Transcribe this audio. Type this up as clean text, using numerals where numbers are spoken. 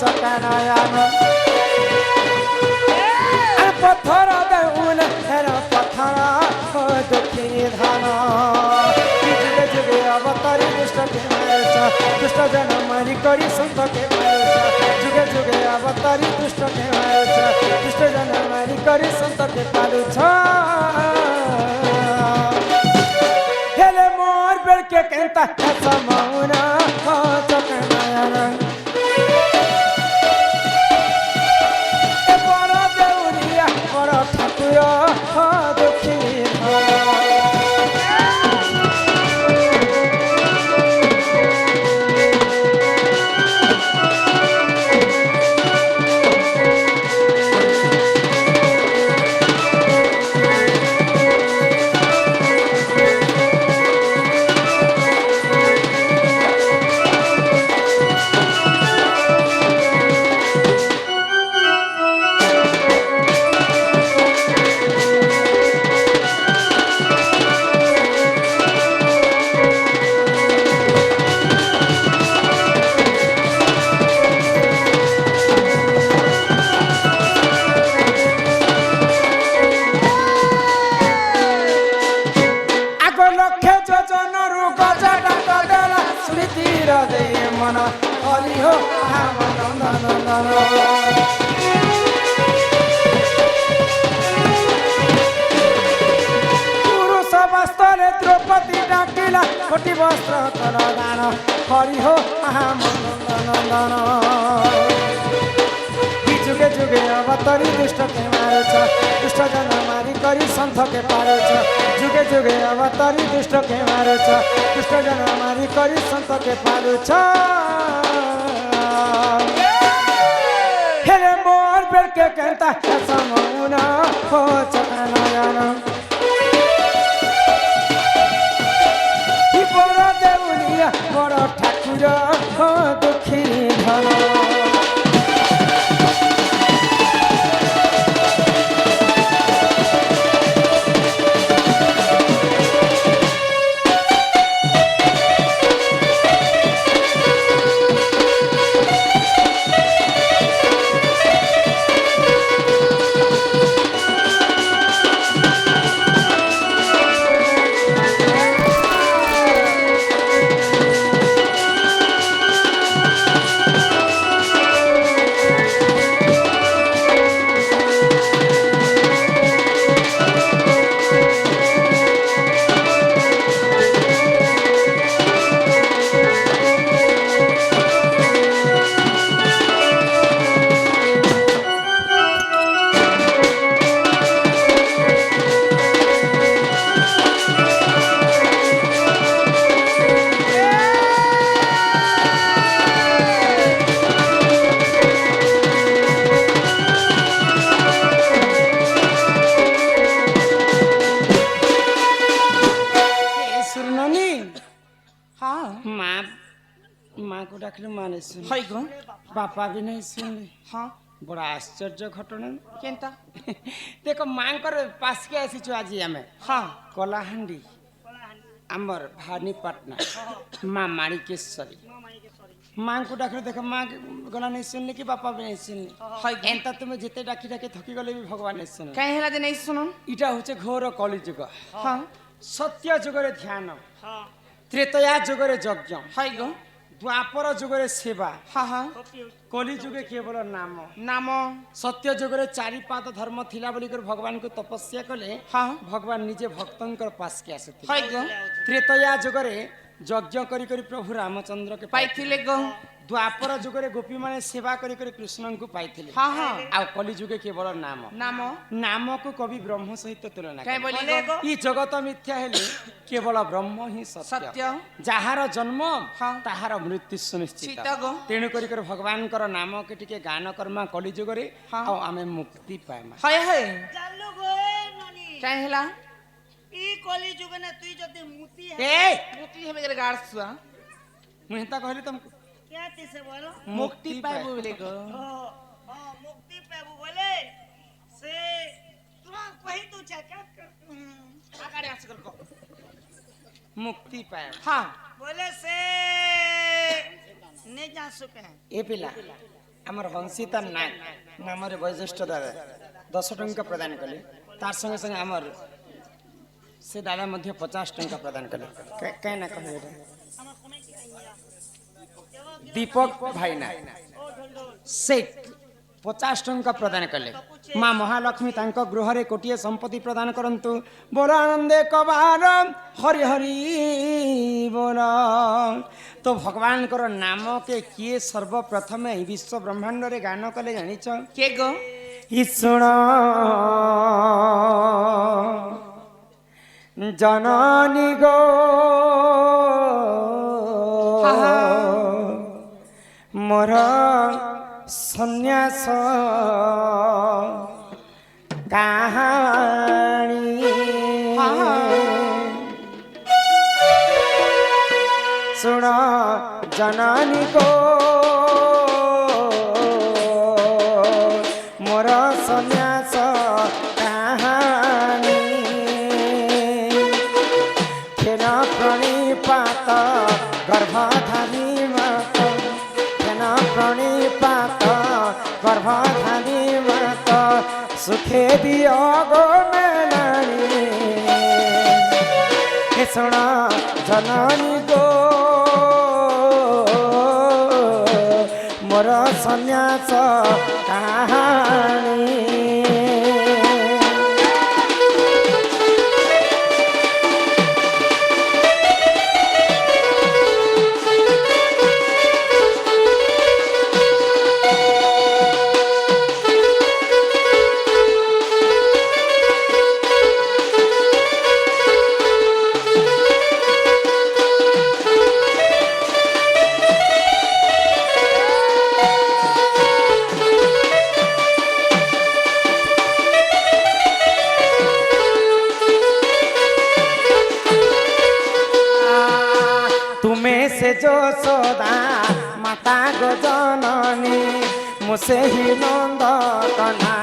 चकनायन पत्थर देउन हेर पत्थर हो दुखी धन जुगे जुगे अवतारी दुष्ट के मारुछ दुष्ट जन मारी करी संत के मारुछ जुगे जुगे अवतारी दुष्ट के मारुछ दुष्ट जन मारी करी संत के पालुछ हेले मोर बेल के केंता समौना हो चकनायन पुरुष बस्त्र द्रौपदी डाकिला कोटि वस्त्र दान हरि हो नंदन जुगे जुगे अवतारी दुष्ट के मारुछ दुष्ट जन मारी करी संत के पारुछ जुगे जुगे अवतारी दुष्ट के मारुछ दुष्ट जन मारी करी संत के पारुछ हेले मोर बेल के कहता समौना हो चकनायन ही बड़ देउलिया बड़ ठाकुर हो दुखी धन बापा भी नहीं सुनले हाँ बड़ा आश्चर्य घटना केनता देखो मां पास के आसी आज आम हाँ कलाहांडी आमर भानीपाटना माँ माणिकेश्वरी माँ को डाक देख माँ गला नहीं सुनले कि बापा भी नहीं सुनले एंता तुम जिते डाकी डाके थकी गले भी भगवान नहीं सुन कहीं नहीं सुन इटा होचे घोर कलिजुग हाँ सत्य जुगरे ध्यान त्रेतया जुगरे यज्ञ हाय गो द्वापर जुगरे सेवा हाँ हाँ कली जुगे केवल नाम नाम सत्य जुगरे चारि पाद धर्म थिला बोली कर भगवान को तपस्या कले हाँ भगवान निजे भक्तंकर पास के आसे त्रेतया जुगरे यज्ञ करी करी प्रभु रामचंद्र के पाइथिले गो द्वापर जुगरे गोपी माने सेवा करी करी कृष्ण को पाइथिले हाँ हाँ आ कली जुगे केवल नाम नाम नाम को कवि ब्रह्म सहित तुलना काय बोले ई जगत मिथ्या हेले केवल ब्रह्म ही सत्य जहार जन्म ताहार मृत्यु सुनिश्चित तेणु करी कर भगवान कर नाम के टिके गान कर्मा कली जुगरे आ आमे मुक्ति पाएमा हाय हाय चालू गो ननी काय हला ई कली जुग ने तुई जदी मुक्ति है ए मुक्ति हेबे कर गाड़सुआ मुहता कहली तुम क्या चीज से बोलो मुक्ति पाबू बोले को हां मुक्ति पाबू बोले से तुम कहि तो क्या कर आगाड़े आस कर को मुक्ति पाए हां बोले से ने जा सके ए पिला আমার হংসিতা নাগ নামের বয়োজ্যেষ্ঠ দাদা 10 টঙ্কা প্রদান কলে তার সঙ্গে সঙ্গে আমার সে দাদা মধ্যে 50 টঙ্কা প্রদান কলে কাই না কহে এটা দীপক ভাইনা সে 50 টঙ্কা প্রদান কলে মা মহালক্ষ্মী তাঙ্ক গৃহরে কোটিয়ে সম্পত্তি প্রদান করন্তু বল আনন্দে কবার হরি হরি বল তো ভগবানଙ୍କର নামকে কিଏ সর্বপ্রথমে এই বিশ্ব ব্রহ্মাণ্ডরে গান কলে জানিছ কে গো ଈଶ୍ୱର ଜନନୀ ଗୋ ମୋର ସନ୍ନ୍ୟାସ କାହାଣୀ ଶୁଣ ଜନନୀ ଗୋ ମୋର ସନ୍ନ୍ୟାସ କାହାଣୀ କ୍ଷୀର ପ୍ରଣିପାତ ଗର୍ଭଧାରୀ ମାତ କ୍ଷୀର ପ୍ରଣିପାତ ଗର୍ଭଧାରୀ ମାତ ସୁଖେ ଦିଅ ଗୋ ମେଲାଣୀ ହେ ଶୁଣ ଜନନୀ ଗୋ ମୋର ସନ୍ନ୍ୟାସ କାହାଣୀ যশোদা মাতা গো জননী মুসে হি নন্দ কনা